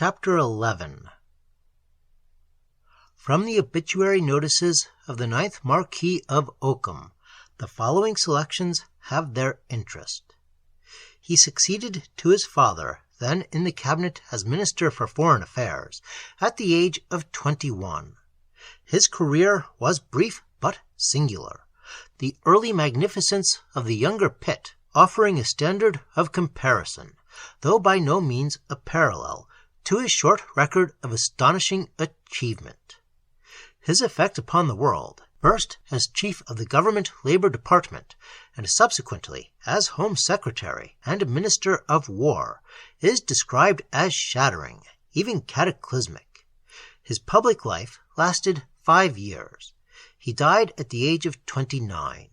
Chapter 11. From the obituary notices of the 9th Marquess of Oakham, the following selections have their interest. He succeeded to his father, then in the cabinet as Minister for Foreign Affairs, at the age of 21. His career was brief but singular, the early magnificence of the younger Pitt offering a standard of comparison, though by no means a parallel, to his short record of astonishing achievement. His effect upon the world, first as Chief of the Government Labour Department, and subsequently as Home Secretary and Minister of War, is described as shattering, even cataclysmic. His public life lasted 5 years. He died at the age of 29.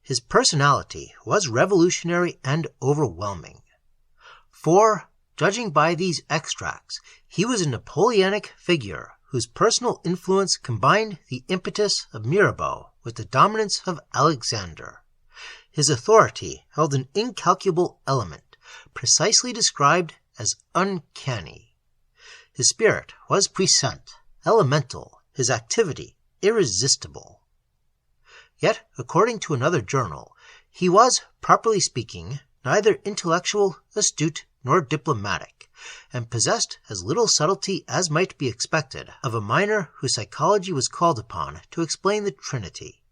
His personality was revolutionary and overwhelming. For, judging by these extracts, he was a Napoleonic figure whose personal influence combined the impetus of Mirabeau with the dominance of Alexander. His authority held an incalculable element, precisely described as uncanny. His spirit was puissant, elemental, his activity irresistible. Yet, according to another journal, he was, properly speaking, neither intellectual, astute, nor diplomatic, and possessed as little subtlety as might be expected of a miner whose psychology was called upon to explain the Trinity.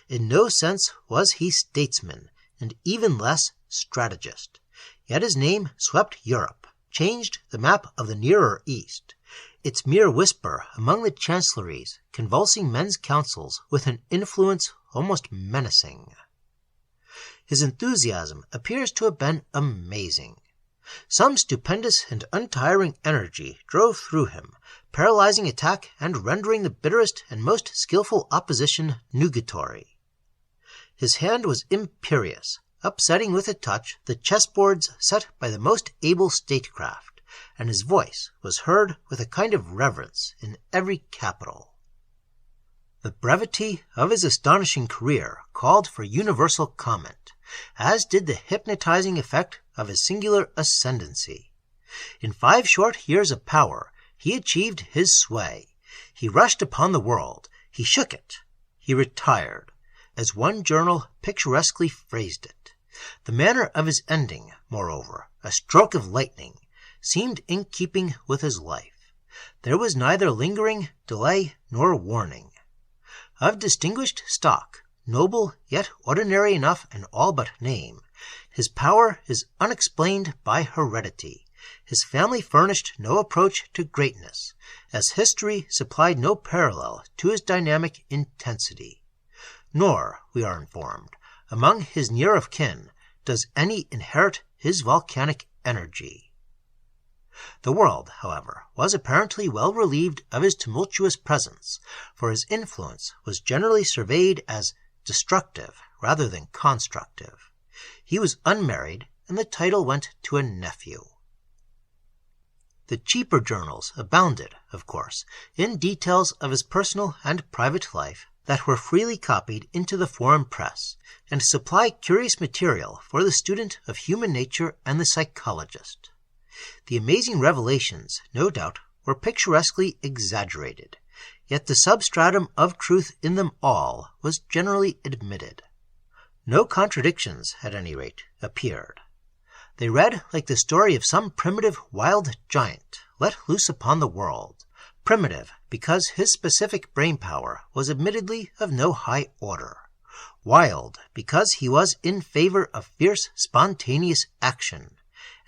In no sense was he statesman, and even less strategist. Yet his name swept Europe, changed the map of the Nearer East, its mere whisper among the chancelleries, convulsing men's councils with an influence almost menacing. His enthusiasm appears to have been amazing. Some stupendous and untiring energy drove through him, paralyzing attack and rendering the bitterest and most skillful opposition nugatory. His hand was imperious, upsetting with a touch the chessboards set by the most able statecraft, and his voice was heard with a kind of reverence in every capital. The brevity of his astonishing career called for universal comment, as did the hypnotizing effect of his singular ascendancy. In 5 short years of power, he achieved his sway. He rushed upon the world. He shook it. He retired, as one journal picturesquely phrased it. The manner of his ending, moreover, a stroke of lightning, seemed in keeping with his life. There was neither lingering, delay, nor warning. Of distinguished stock, noble yet ordinary enough in all but name, his power is unexplained by heredity. His family furnished no approach to greatness, as history supplied no parallel to his dynamic intensity. Nor, we are informed, among his near of kin does any inherit his volcanic energy. The world, however, was apparently well relieved of his tumultuous presence, for his influence was generally surveyed as destructive rather than constructive. He was unmarried, and the title went to a nephew. The cheaper journals abounded, of course, in details of his personal and private life that were freely copied into the foreign press, and supply curious material for the student of human nature and the psychologist. The amazing revelations, no doubt, were picturesquely exaggerated, yet the substratum of truth in them all was generally admitted. No contradictions, at any rate, appeared. They read like the story of some primitive wild giant let loose upon the world, primitive because his specific brain power was admittedly of no high order, wild because he was in favor of fierce, spontaneous action,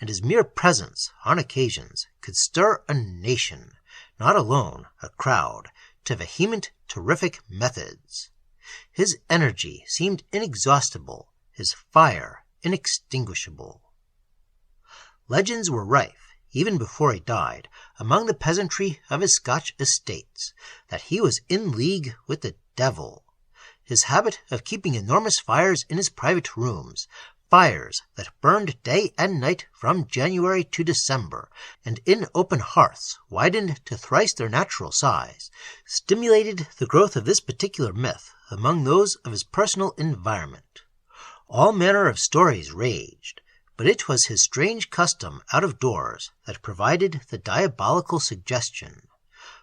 and his mere presence, on occasions, could stir a nation, not alone a crowd, to vehement, terrific methods. His energy seemed inexhaustible, his fire inextinguishable. Legends were rife, even before he died, among the peasantry of his Scotch estates, that he was in league with the devil. His habit of keeping enormous fires in his private rooms, fires that burned day and night from January to December, and in open hearths widened to thrice their natural size, stimulated the growth of this particular myth among those of his personal environment. All manner of stories raged, but it was his strange custom out of doors that provided the diabolical suggestion.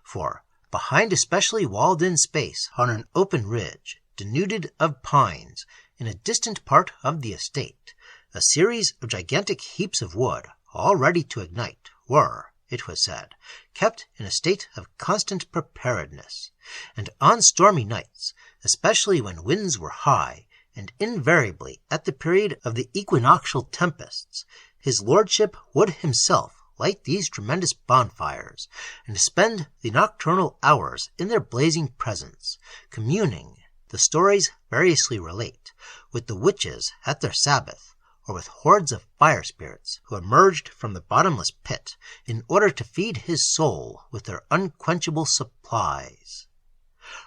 For, behind a specially walled-in space on an open ridge, denuded of pines, in a distant part of the estate, a series of gigantic heaps of wood, all ready to ignite, were, it was said, kept in a state of constant preparedness, and on stormy nights, especially when winds were high, and invariably at the period of the equinoctial tempests, his lordship would himself light these tremendous bonfires, and spend the nocturnal hours in their blazing presence, communing, the stories variously relate, with the witches at their Sabbath, or with hordes of fire spirits who emerged from the bottomless pit in order to feed his soul with their unquenchable supplies.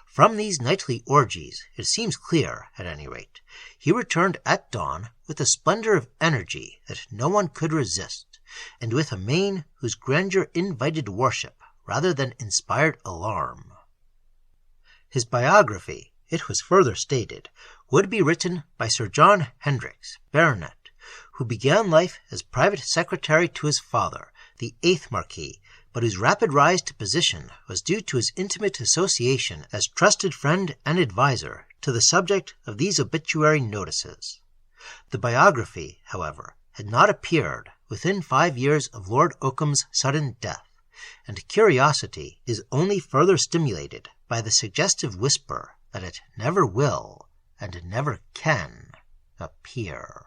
From these nightly orgies, it seems clear, at any rate, he returned at dawn with a splendor of energy that no one could resist, and with a mien whose grandeur invited worship rather than inspired alarm. His biography, it was further stated, would be written by Sir John Hendricks, Baronet, who began life as private secretary to his father, the 8th Marquis, but whose rapid rise to position was due to his intimate association as trusted friend and adviser to the subject of these obituary notices. The biography, however, had not appeared within 5 years of Lord Oakham's sudden death, and curiosity is only further stimulated by the suggestive whisper that it never will and never can appear.